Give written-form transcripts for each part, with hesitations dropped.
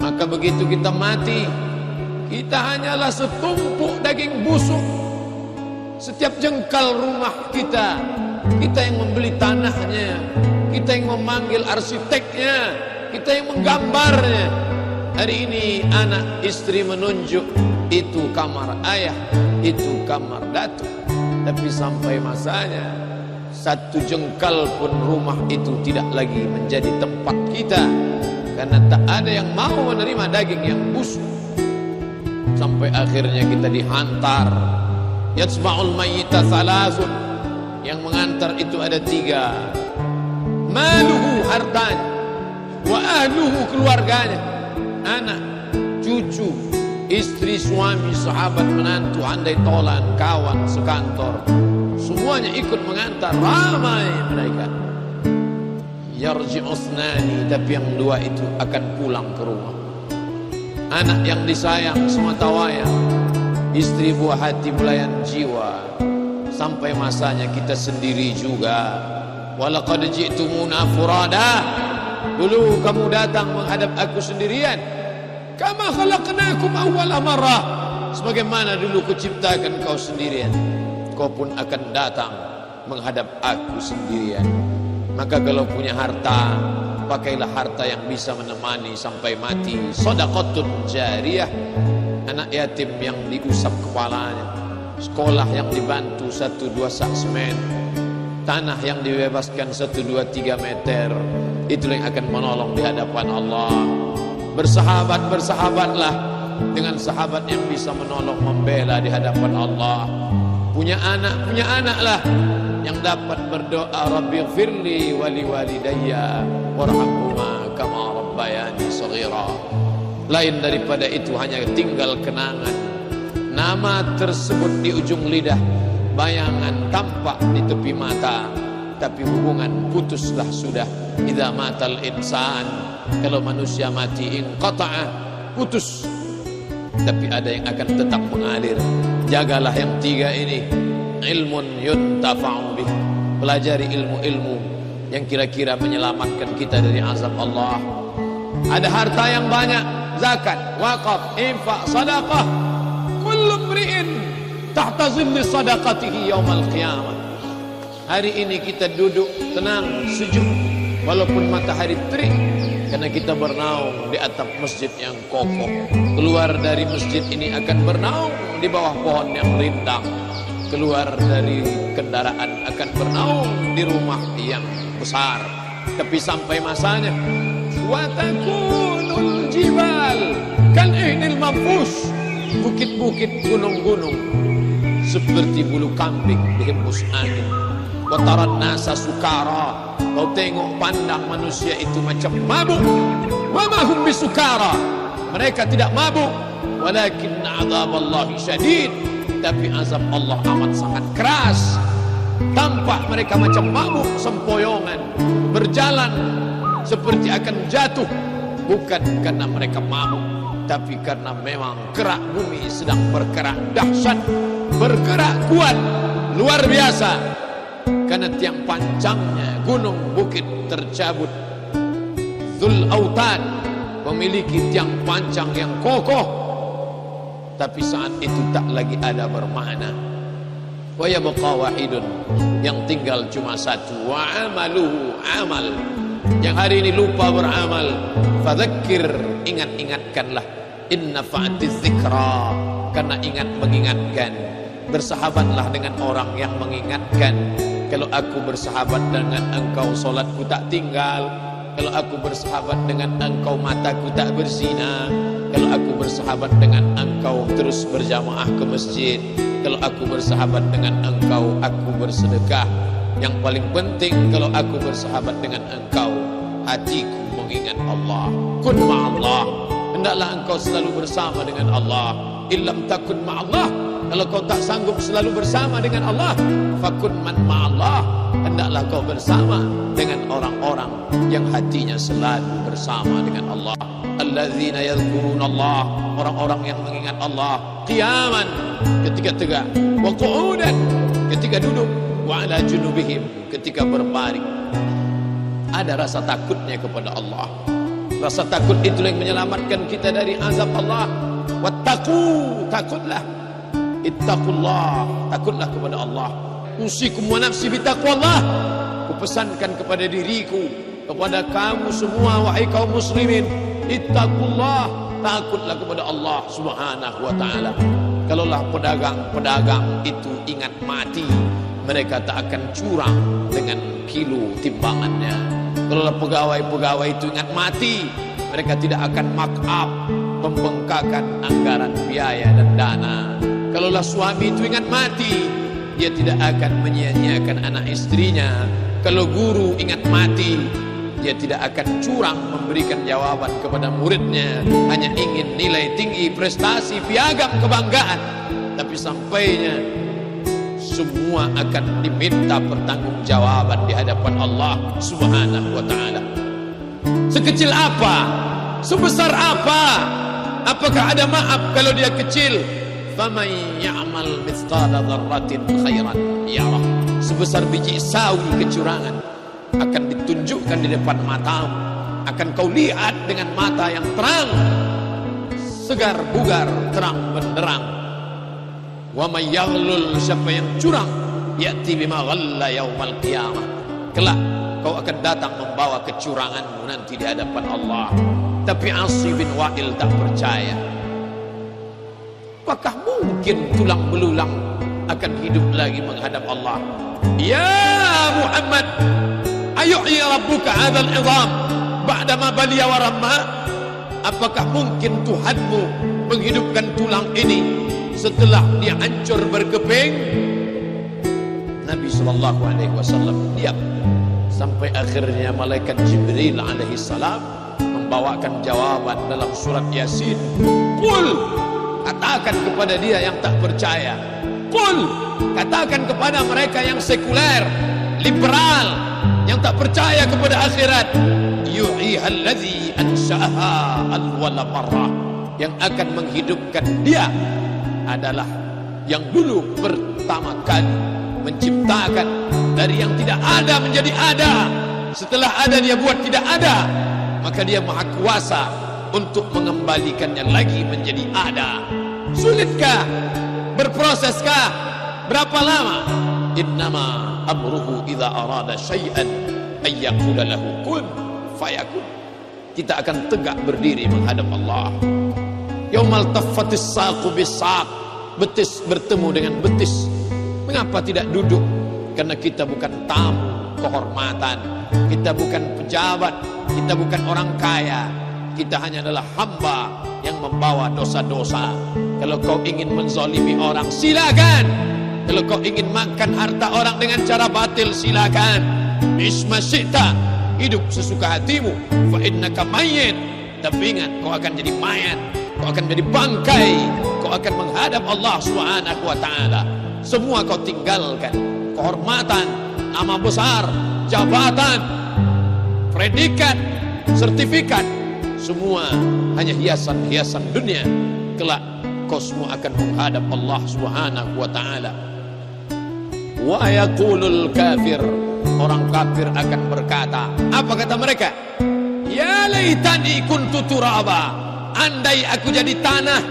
Maka begitu kita mati, kita hanyalah setumpuk daging busuk. Setiap jengkal rumah kita, kita yang membeli tanahnya, kita yang memanggil arsiteknya, kita yang menggambarnya. Hari ini anak istri menunjuk, itu kamar ayah, itu kamar datuk. Tapi sampai masanya, satu jengkal pun rumah itu tidak lagi menjadi tempat kita, karena tak ada yang mau menerima daging yang busuk. Sampai akhirnya kita dihantar. Yatsma'ul mayyita thalathun, yang mengantar itu ada 3. Maluhu, hartanya, wa ahluhu, keluarganya, anak, cucu, istri, suami, sahabat, menantu, andai tolan, kawan sekantor, semuanya ikut mengantar. Ramai mereka. Yarji'u thnani, tapi yang 2 itu akan pulang ke rumah. Anak yang disayang semata wayang, istri buah hati belayan jiwa. Sampai masanya kita sendiri juga. Walaqad ji'tumuna furada, dulu kamu datang menghadap aku sendirian. Kama khalaqnakum awwala marrah, sebagaimana dulu kuciptakan kau sendirian, kau pun akan datang menghadap aku sendirian. Maka kalau punya harta, pakailah harta yang bisa menemani sampai mati. Shadaqatun jariyah, anak yatim yang diusap kepalanya, sekolah yang dibantu 1-2 sak semen, tanah yang dibebaskan 1-2-3 meter. Itulah yang akan menolong di hadapan Allah. Bersahabat-bersahabatlah dengan sahabat yang bisa menolong, membela di hadapan Allah. Punya anaklah yang dapat berdoa, Rabbighfirli wali walidayya warhamhuma kama rabbayani shaghira. Lain daripada itu hanya tinggal kenangan. Nama tersebut di ujung lidah, bayangan tampak di tepi mata, tapi hubungan putuslah sudah. Idza matal insan, kalau manusia mati, inqata'a, putus. Tapi ada yang akan tetap mengalir. Jagalah yang 3 ini. Ilmun yuntafa'u bih, pelajari ilmu-ilmu yang kira-kira menyelamatkan kita dari azab Allah. Ada harta yang banyak, zakat, wakaf, infak, sadaqah. Kullu mri'in tahta zilli sadaqatihi yaumal qiyamah. Hari ini kita duduk tenang, sejuk, walaupun matahari terik, karena kita bernaung di atap masjid yang kokoh. Keluar dari masjid ini akan bernaung di bawah pohon yang rindang. Keluar dari kendaraan akan bernaung di rumah yang besar. Tapi sampai masanya, wa takunul jibal kal ihnil manfush, bukit-bukit, gunung-gunung seperti bulu kambing dihembus angin. Wa taran nasa sukara, kau tengok pandang manusia itu macam mabuk. Wa ma hum bisukara, mereka tidak mabuk, walakin adzaballahi syadid, tapi azab Allah amat sangat keras. Tampak mereka macam mabuk sempoyongan, berjalan seperti akan jatuh, bukan karena mereka mabuk, tapi karena memang gerak bumi sedang bergerak dahsyat, bergerak kuat, luar biasa. Karena tiang pancangnya gunung bukit tercabut. Dzul Autad memiliki tiang pancang yang kokoh, tapi saat itu tak lagi ada bermakna. Wa yabqa wahidun, yang tinggal cuma 1. Wa amaluhu, amal, yang hari ini lupa beramal. Fadzakir, ingat-ingatkanlah. Inna fa'atiz dzikra, karena ingat mengingatkan. Bersahabatlah dengan orang yang mengingatkan. Kalau aku bersahabat dengan engkau, solatku tak tinggal. Kalau aku bersahabat dengan engkau, mataku tak berzina. Kalau aku bersahabat dengan engkau, terus berjamaah ke masjid. Kalau aku bersahabat dengan engkau, aku bersedekah. Yang paling penting, kalau aku bersahabat dengan engkau, hatiku mengingat Allah. Kun ma'allah, hendaklah engkau selalu bersama dengan Allah. Illam takun ma'allah, kalau kau tak sanggup selalu bersama dengan Allah, fakun man ma'allah, hendaklah kau bersama dengan orang-orang yang hatinya selalu bersama dengan Allah. Alladzina yadhkuruna Allah, orang-orang yang mengingat Allah. Qiyaman, ketika tegak. Wa qu'udan, ketika duduk. Wa ala junubihim, ketika berbaring. Ada rasa takutnya kepada Allah. Rasa takut itulah yang menyelamatkan kita dari azab Allah. Wattaqu, takutlah. Ittaqullah, takutlah kepada Allah. Usikum wa nafsi bitaqwallah. Kupesankan kepada diriku, kepada kamu semua wahai kaum muslimin, ittaqullah, takutlah kepada Allah Subhanahu wa taala. Kalaulah pedagang-pedagang itu ingat mati, mereka tak akan curang dengan kilo timbangannya. Kalaulah pegawai-pegawai itu ingat mati, mereka tidak akan mark up pembengkakan anggaran biaya dan dana. Kalaulah suami itu ingat mati, dia tidak akan menyia-nyiakan anak istrinya. Kalau guru ingat mati, dia tidak akan curang memberikan jawaban kepada muridnya, hanya ingin nilai tinggi, prestasi, piagam, kebanggaan. Tapi sampainya semua akan diminta pertanggungjawaban di hadapan Allah Subhanahu wa taala. Sekecil apa? Sebesar apa? Apakah ada maaf kalau dia kecil? Faman ya'mal mithqala dzarratin khairan yarah. Sebesar biji sawi kecurangan akan ditunjukkan di depan matamu, akan kau lihat dengan mata yang terang, segar bugar, terang benderang. Wa may yaghlul, siapa yang curang, ya'ti bima ghalla yaumal qiyamah, kelak kau akan datang membawa kecuranganmu nanti di hadapan Allah. Tapi Asi bin Wa'il tak percaya. Apakah mungkin tulang belulang akan hidup lagi menghadap Allah? Ya Muhammad, ayuhyi rabbuka hadzal idham ba'dama baliya wa ramma? Apakah mungkin Tuhanmu menghidupkan tulang ini setelah dia hancur berkeping? Nabi SAW diam sampai akhirnya malaikat Jibril alaihi salam membawakan jawaban dalam surat Yasin. Qul, katakan kepada dia yang tak percaya. Qul, katakan kepada mereka yang sekuler, liberal, yang tak percaya kepada akhirat. Yuhyiha allazi ansha'aha awwala marrah. Yang akan menghidupkan dia adalah yang dulu pertama kali menciptakan dari yang tidak ada menjadi ada. Setelah ada dia buat tidak ada, maka dia maha kuasa untuk mengembalikannya lagi menjadi ada. Sulitkah? Berproseskah? Berapa lama? Innama amruhu idza arada syai'an ay yaqula lahu kun fayakun. Kita akan tegak berdiri menghadap Allah. Yaumal taffatis saqu bis-saq, betis bertemu dengan betis. Mengapa tidak duduk? Karena kita bukan tamu kehormatan, kita bukan pejabat, kita bukan orang kaya, kita hanya adalah hamba yang membawa dosa-dosa. Kalau kau ingin menzalimi orang, silakan. Kalau kau ingin makan harta orang dengan cara batil, silakan. Isma syi'ta, hidup sesuka hatimu. Fa innaka mayyit, tapi ingat kau akan jadi mayat, kau akan jadi bangkai, kau akan menghadap Allah Subhanahu wa taala. Semua kau tinggalkan, kehormatan, nama besar, jabatan, predikat, sertifikat, semua hanya hiasan-hiasan dunia. Kelak kau semua akan menghadap Allah Subhanahu wa taala. Wa yaqulul kafir, orang kafir akan berkata, apa kata mereka? Ya laitani kuntu turaba, andai aku jadi tanah.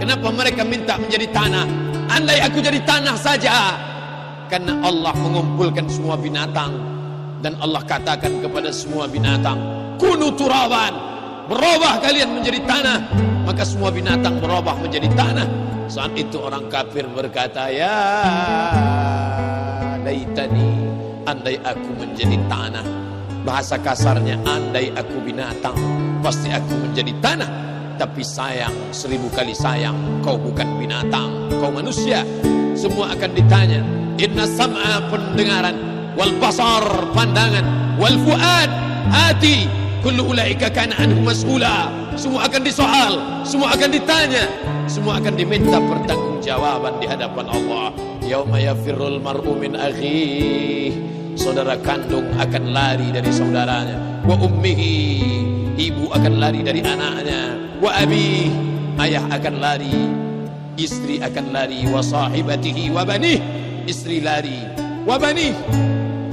Kenapa mereka minta menjadi tanah? Andai aku jadi tanah saja. Karena Allah mengumpulkan semua binatang dan Allah katakan kepada semua binatang, kunu turaban, berubah kalian menjadi tanah. Maka semua binatang berubah menjadi tanah. Saat itu orang kafir berkata, ya laitani, andai aku menjadi tanah. Bahasa kasarnya, andai aku binatang, pasti aku menjadi tanah. Tapi sayang, 1000 kali sayang, kau bukan binatang, kau manusia. Semua akan ditanya. Inna sam'a, pendengaran, wal basar, pandangan, wal fuad, hati, kullu ulaika kana anhu mas'ula. Semua akan disoal, semua akan ditanya, semua akan diminta pertanggungjawaban di hadapan Allah. Yauma yafirrul mar'u min akhihi, saudara kandung akan lari dari saudaranya. Wa ummihi, ibu akan lari dari anaknya. Wa abi, ayah akan lari, istri akan lari. Wa sahibatihi wa banih, istri lari. Wa banih,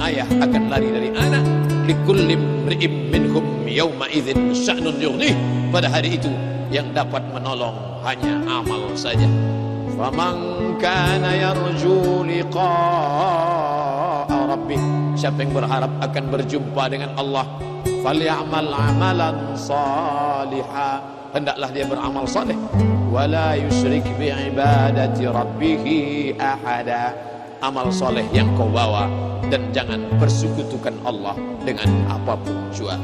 ayah akan lari dari anak. Likulli imri'in minhum yauma idzin sya'nun yughnih. Pada hari itu yang dapat menolong hanya amal saja. Faman kana yarju liqa'a rabbih, siapa yang berharap akan berjumpa dengan Allah, falyamal amalan salihah, hendaklah dia beramal saleh, wala yusyrik bi'ibadati rabbih ahada, amal soleh yang kau bawa, dan jangan persekutukan Allah dengan apapun jua.